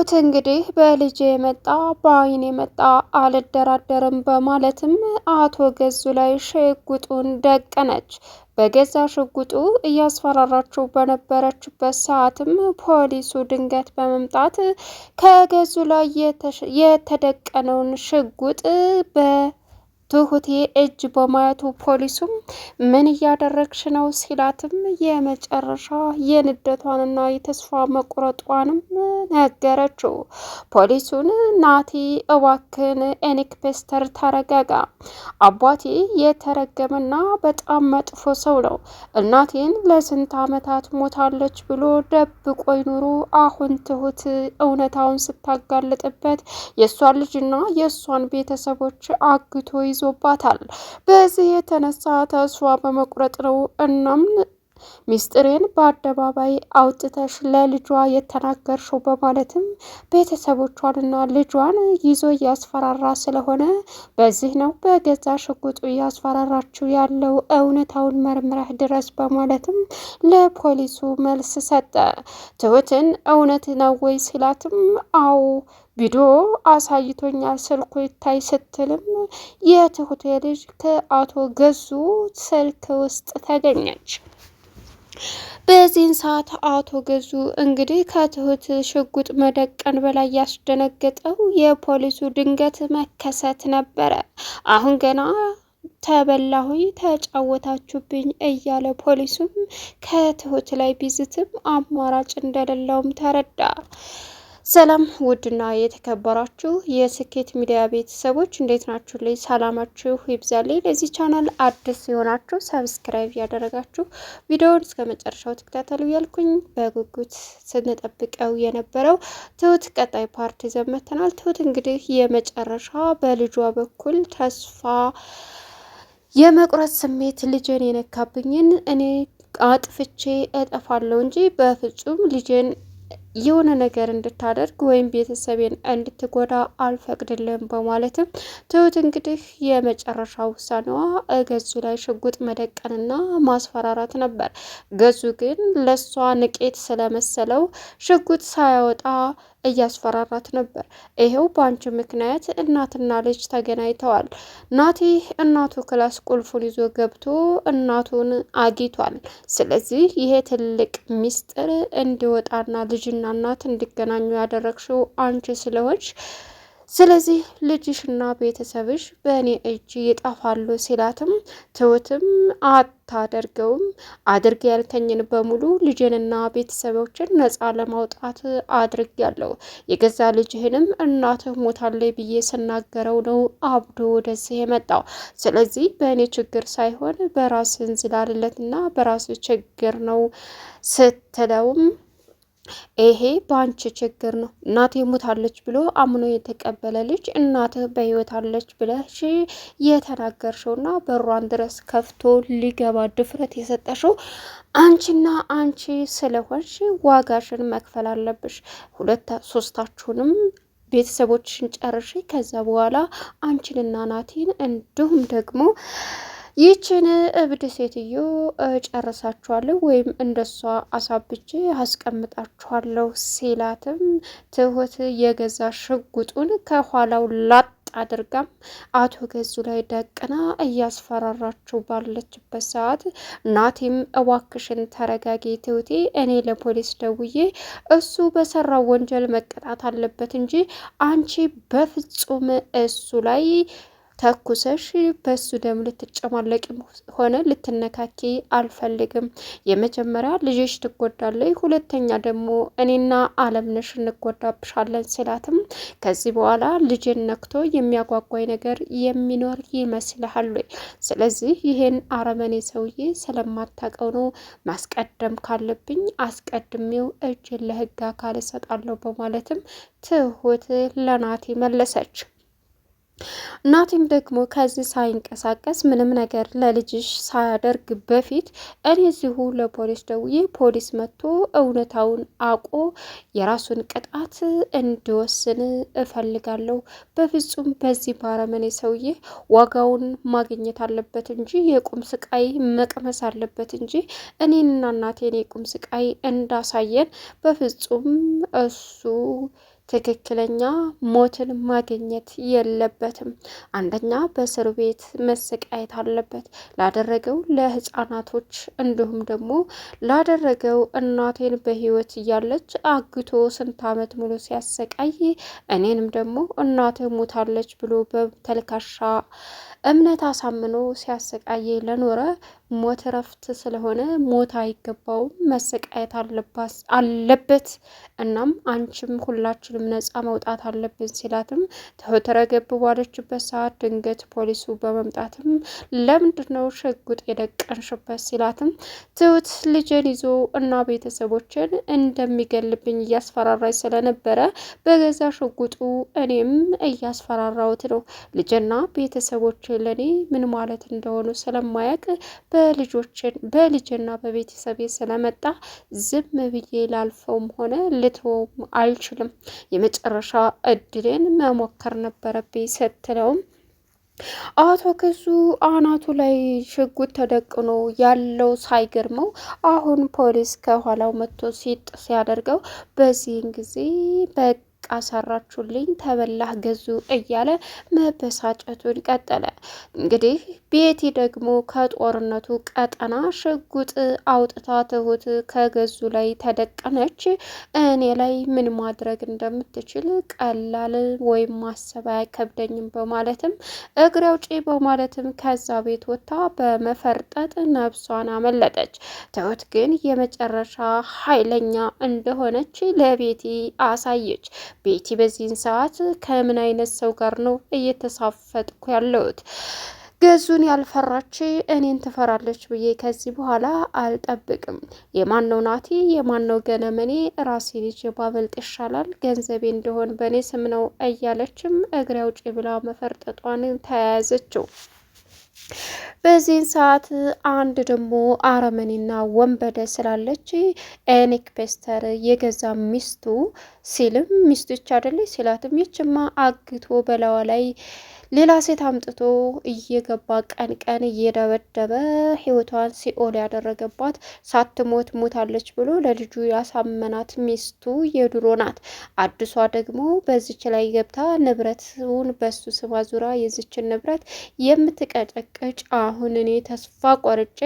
ትሁት እንግዲህ በልጄ የመጣ በአይን የመጣ አልደራደርም በማለትም አቶ ገዙ ላይ ሽጉጡን ደቀነች። በገዛ ሽጉጡ እያስፈራራችው በነበረችበት ሰዓትም ፖሊሱ ድንገት በመምጣት ከገዙ ላይ የተደቀነውን ሽጉጥ ትሁቴ እጅ በማየቱ ፖሊሱም ምን እያደረግሽ ነው ሲላትም የመጨረሻ የንደቷንና የተስፋ መቁረጧንም ነገረችው። ፖሊሱን ናቲ እባክን ኤኒክፔስተር ተረጋጋ፣ አባቴ የተረገመና በጣም መጥፎ ሰው ነው። እናቴን ለስንት ዓመታት ሞታለች ብሎ ደብቆኝ ኑሮ አሁን ትሁት እውነታውን ስታጋልጥበት የእሷን ልጅና የእሷን ቤተሰቦች አግቶ ይዞባታል። በዚህ የተነሳ ተስፋ በመቁረጥ ነው። እናም ሚስጥሬን በአደባባይ አውጥተሽ ለልጇ የተናገርሽው በማለትም ቤተሰቦቿንና ልጇን ይዞ እያስፈራራ ስለሆነ በዚህ ነው በገዛ ሽጉጡ እያስፈራራችው ያለው፣ እውነታውን መርምረህ ድረስ በማለትም ለፖሊሱ መልስ ሰጠ። ትሁትን እውነት ነው ወይ ሲላትም አዎ ቪዲዮ አሳይቶኛል ስልኩ ይታይ ስትልም የትሁቴ ልጅ ከአቶ ገዙ ስልክ ውስጥ ተገኘች። በዚህን ሰዓት አቶ ገዙ እንግዲህ ከትሁት ሽጉጥ መደቀን በላይ ያስደነገጠው የፖሊሱ ድንገት መከሰት ነበረ። አሁን ገና ተበላሁኝ ተጫወታችሁብኝ እያለ ፖሊሱም ከትሁት ላይ ቢዝትም አማራጭ እንደሌለውም ተረዳ። ሰላም ውድና የተከበራችሁ የስኬት ሚዲያ ቤተሰቦች እንዴት ናችሁ? ላይ ሰላማችሁ ይብዛልኝ። ለዚህ ቻናል አዲስ የሆናችሁ ሰብስክራይብ ያደረጋችሁ ቪዲዮውን እስከ መጨረሻው ተከታተሉ ያልኩኝ በጉጉት ስንጠብቀው የነበረው ትሁት ቀጣይ ፓርት ዘመተናል። ትሁት እንግዲህ የመጨረሻ በልጇ በኩል ተስፋ የመቁረጥ ስሜት ልጄን የነካብኝን እኔ አጥፍቼ እጠፋለሁ እንጂ በፍጹም ልጄን የሆነ ነገር እንድታደርግ ወይም ቤተሰቤን እንድትጎዳ አልፈቅድልም በማለትም ትሁት እንግዲህ የመጨረሻ ውሳኔዋ ገዙ ላይ ሽጉጥ መደቀንና ማስፈራራት ነበር። ገዙ ግን ለሷ ንቄት ስለመሰለው ሽጉጥ ሳያወጣ እያስፈራራት ነበር። ይሄው በአንቺ ምክንያት እናትና ልጅ ተገናኝተዋል። ናቲ እናቱ ክላስ ቁልፉን ይዞ ገብቶ እናቱን አጊቷል። ስለዚህ ይሄ ትልቅ ሚስጥር እንዲወጣና ልጅና እናት እንዲገናኙ ያደረግሽው አንቺ ስለሆንሽ ስለዚህ ልጅሽና ቤተሰብሽ በእኔ እጅ ይጠፋሉ ሲላትም ትሁትም አታደርገውም፣ አድርግ ያልከኝን በሙሉ ልጅንና ቤተሰቦችን ነፃ ለማውጣት አድርጊያለሁ። የገዛ ልጅህንም እናትህ ሞታለች ብዬ ስናገረው ነው አብዶ ወደዚህ የመጣው። ስለዚህ በእኔ ችግር ሳይሆን በራስ እንዝላልለትና በራስ ችግር ነው ስትለውም ይሄ በአንቺ ችግር ነው። እናቴ ሞታለች ብሎ አምኖ የተቀበለ ልጅ እናትህ በህይወት አለች ብለሽ የተናገርሽውና በሯን ድረስ ከፍቶ ሊገባ ድፍረት የሰጠሽው አንቺና አንቺ ስለሆንሽ ዋጋሽን መክፈል አለብሽ። ሶስታችሁንም ቤተሰቦችሽን ጨርሽ። ከዛ በኋላ አንቺንና ናቲን እንዲሁም ደግሞ ይህችን እብድ ሴትዮ ጨርሳችኋለሁ ወይም እንደሷ አሳብቼ አስቀምጣችኋለሁ ሲላትም ትሁት የገዛ ሽጉጡን ከኋላው ላጥ አድርጋም አቶ ገዙ ላይ ደቅና እያስፈራራችው ባለችበት ሰዓት ናቲም እባክሽን ተረጋጊ ትሁቴ፣ እኔ ለፖሊስ ደውዬ እሱ በሰራው ወንጀል መቀጣት አለበት እንጂ አንቺ በፍጹም እሱ ላይ ተኩሰሽ በሱ ደም ልትጨማለቂ ሆነ ልትነካኪ አልፈልግም። የመጀመሪያ ልጅሽ ትጎዳለች፣ ሁለተኛ ደግሞ እኔና አለምነሽ እንጎዳብሻለን ስላትም ከዚህ በኋላ ልጅን ነክቶ የሚያጓጓኝ ነገር የሚኖር ይመስልሃል? ስለዚህ ይሄን አረመኔ ሰውዬ ስለማታውቀው ነው፣ ማስቀደም ካለብኝ አስቀድሜው እጅን ለህግ አካል እሰጣለሁ በማለትም ትሁት ለናቲ መለሰች። ናቲም ደግሞ ከዚህ ሳይንቀሳቀስ ምንም ነገር ለልጅሽ ሳያደርግ በፊት እኔ እዚሁ ለፖሊስ ደውዬ ፖሊስ መጥቶ እውነታውን አውቆ የራሱን ቅጣት እንዲወስን እፈልጋለሁ። በፍጹም በዚህ ባረመኔ ሰውዬ ዋጋውን ማግኘት አለበት እንጂ የቁም ስቃይ መቅመስ አለበት እንጂ እኔንና እናቴን የቁም ስቃይ እንዳሳየን በፍጹም እሱ ትክክለኛ ሞትን ማግኘት የለበትም። አንደኛ በእስር ቤት መሰቃየት አለበት ላደረገው ለህፃናቶች፣ እንዲሁም ደግሞ ላደረገው እናቴን በህይወት እያለች አግቶ ስንት ዓመት ሙሉ ሲያሰቃይ እኔንም ደግሞ እናቴ ሞታለች ብሎ በተልካሻ እምነት አሳምኖ ሲያሰቃየ ለኖረ ሞት እረፍት ስለሆነ ሞት አይገባውም፣ መሰቃየት አለበት። እናም አንቺም ሁላችንም ነፃ መውጣት አለብን ሲላትም ትሁት ረገብ ባለችበት ሰዓት ድንገት ፖሊሱ በመምጣትም ለምንድነው ሽጉጥ የደቀንሽበት ሲላትም ትሁት ልጄን ይዞ እና ቤተሰቦችን እንደሚገልብኝ እያስፈራራኝ ስለነበረ በገዛ ሽጉጡ እኔም እያስፈራራሁት ነው። ልጅና ቤተሰቦች ለኔ ምን ማለት እንደሆኑ ስለማያውቅ በልጅና በቤተሰቤ ስለመጣ ዝም ብዬ ላልፈውም ሆነ ልተወውም አልችልም። የመጨረሻ እድሌን መሞከር ነበረብኝ ስትለውም አቶ ገዙ አናቱ ላይ ሽጉጥ ተደቅኖ ያለው ሳይገርመው አሁን ፖሊስ ከኋላው መጥቶ ሲጥ ሲያደርገው በዚህን ጊዜ ሰራችሁልኝ ተበላህ ገዙ እያለ መበሳጨቱን ቀጠለ። እንግዲህ ቤቲ ደግሞ ከጦርነቱ ቀጠና ሽጉጥ አውጥታ ትሁት ከገዙ ላይ ተደቀነች። እኔ ላይ ምን ማድረግ እንደምትችል ቀላል ወይም ማሰብ አይከብደኝም በማለትም እግሬ አውጪ በማለትም ከዛ ቤት ወጥታ በመፈርጠጥ ነፍሷን አመለጠች። ትሁት ግን የመጨረሻ ኃይለኛ እንደሆነች ለቤቲ አሳየች። ቤቲ በዚህን ሰዓት ከምን አይነት ሰው ጋር ነው እየተሳፈጥኩ ያለሁት? ገዙን ያልፈራች እኔን ትፈራለች ብዬ ከዚህ በኋላ አልጠብቅም። የማነው ናቲ የማነው ገነመኔ ራሴ ልጅ ባበልጥ ይሻላል፣ ገንዘቤ እንደሆን በእኔ ስም ነው እያለችም እግሬ አውጪ ብላ መፈርጠጧን ተያያዘችው። በዚህን ሰዓት አንድ ደግሞ አረመኔና ወንበደ ስላለች ኤኒክ ፔስተር የገዛ ሚስቱ ሲልም ሚስቶች አይደለች ሲላትም ይችማ አግቶ በላዋ ላይ ሌላ ሴት አምጥቶ እየገባ ቀን ቀን እየደበደበ ህይወቷን ሲኦል ያደረገባት ሳትሞት ሞታለች ብሎ ለልጁ ያሳመናት ሚስቱ የድሮ ናት። አዲሷ ደግሞ በዚች ላይ ገብታ ንብረቱን በሱ ስም አዙራ የዚችን ንብረት የምትቀጨቅጭ አሁን እኔ ተስፋ ቆርጬ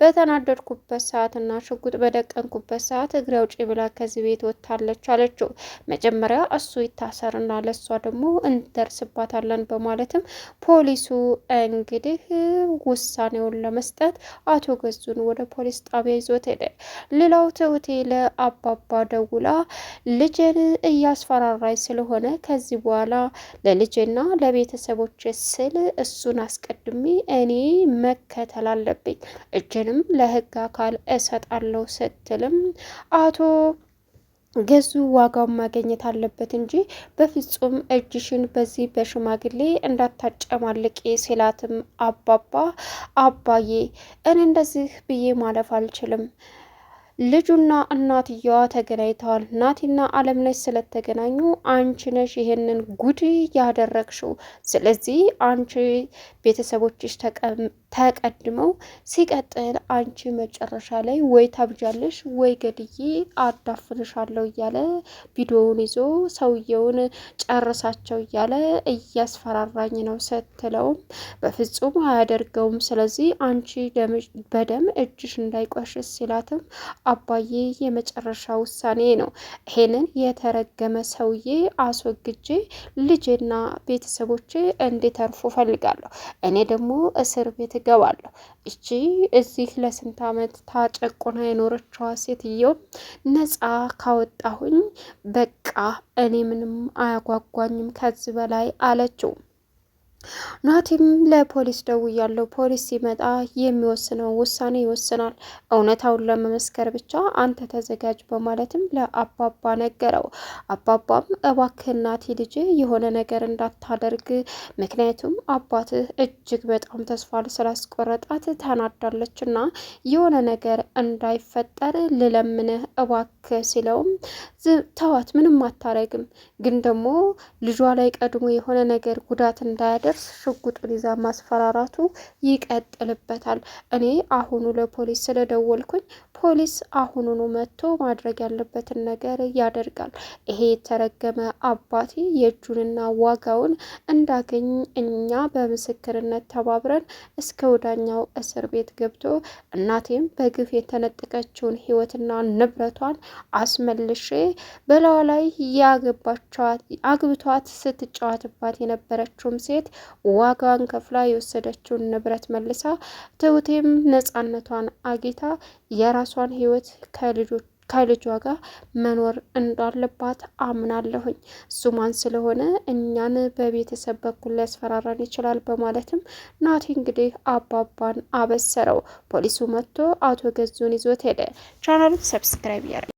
በተናደድኩበት ሰዓትና ሽጉጥ በደቀንኩበት ሰዓት እግሬ አውጪ ብላ ከዚህ ቤት ወጥታለች አለችው። መጀመሪያ እሱ ይታሰርና ለሷ ደግሞ እንደርስባታለን በማለትም ፖሊሱ እንግዲህ ውሳኔውን ለመስጠት አቶ ገዙን ወደ ፖሊስ ጣቢያ ይዞት ሄደ። ሌላው ትሁቴ ለአባባ ደውላ ልጄን እያስፈራራኝ ስለሆነ ከዚህ በኋላ ለልጄና ለቤተሰቦች ስል እሱን አስቀድሜ እኔ መከተል አለብኝ፣ እጅንም ለህግ አካል እሰጣለሁ ስትልም አቶ ገዙ ዋጋውን ማግኘት አለበት እንጂ በፍጹም እጅሽን በዚህ በሽማግሌ እንዳታጨማልቂ ሲላትም አባዬ እኔ እንደዚህ ብዬ ማለፍ አልችልም። ልጁና እናትየዋ ተገናኝተዋል። ናቲና አለምነሽ ስለተገናኙ አንቺ ነሽ ይሄንን ጉድ ያደረግሽው። ስለዚህ አንቺ ቤተሰቦችሽ ተቀድመው ሲቀጥል አንቺ መጨረሻ ላይ ወይ ታብጃለሽ ወይ ገድዬ አዳፍንሻለሁ እያለ ቪዲዮውን ይዞ ሰውየውን ጨርሳቸው እያለ እያስፈራራኝ ነው ስትለውም በፍጹም አያደርገውም። ስለዚህ አንቺ በደም እጅሽ እንዳይቆሽሽ ሲላትም አባዬ የመጨረሻ ውሳኔ ነው፣ ይሄንን የተረገመ ሰውዬ አስወግጄ ልጄና ቤተሰቦቼ እንዲተርፉ ፈልጋለሁ። እኔ ደግሞ እስር ቤት እገባለሁ። እቺ እዚህ ለስንት ዓመት ታጨቆና የኖረችዋ ሴትዮ ነፃ ካወጣሁኝ በቃ እኔ ምንም አያጓጓኝም ከዚህ በላይ አለችው። ናቲም ለፖሊስ ደውያለሁ፣ ፖሊስ ሲመጣ የሚወስነው ውሳኔ ይወስናል፣ እውነታውን ለመመስከር ብቻ አንተ ተዘጋጅ በማለትም ለአባባ ነገረው። አባባም እባክህ ናቲ ልጄ የሆነ ነገር እንዳታደርግ፣ ምክንያቱም አባትህ እጅግ በጣም ተስፋ ስላስቆረጣት ተናዳለች እና የሆነ ነገር እንዳይፈጠር ልለምንህ እባክህ ሲለውም ተዋት ምንም አታረግም፣ ግን ደግሞ ልጇ ላይ ቀድሞ የሆነ ነገር ጉዳት እንዳያደርግ ሽጉጡን ይዛ ማስፈራራቱ ይቀጥልበታል። እኔ አሁኑ ለፖሊስ ስለደወልኩኝ ፖሊስ አሁኑኑ መጥቶ ማድረግ ያለበትን ነገር ያደርጋል። ይሄ የተረገመ አባቴ የእጁንና ዋጋውን እንዳገኝ እኛ በምስክርነት ተባብረን እስከ ወዳኛው እስር ቤት ገብቶ እናቴም በግፍ የተነጠቀችውን ህይወትና ንብረቷን አስመልሼ በላዋ ላይ አግብቷት ስትጫወትባት የነበረችውም ሴት ዋጋዋን ከፍላ የወሰደችውን ንብረት መልሳ ትሁቴም ነፃነቷን አግኝታ የራሷን ህይወት ከልጇ ጋር መኖር እንዳለባት አምናለሁኝ። እሱማን ስለሆነ እኛን በቤተሰብ በኩል ሊያስፈራራን ይችላል በማለትም ናቲ እንግዲህ አባባን አበሰረው። ፖሊሱ መጥቶ አቶ ገዙን ይዞት ሄደ። ቻናሉን ሰብስክራይብ ያደርግ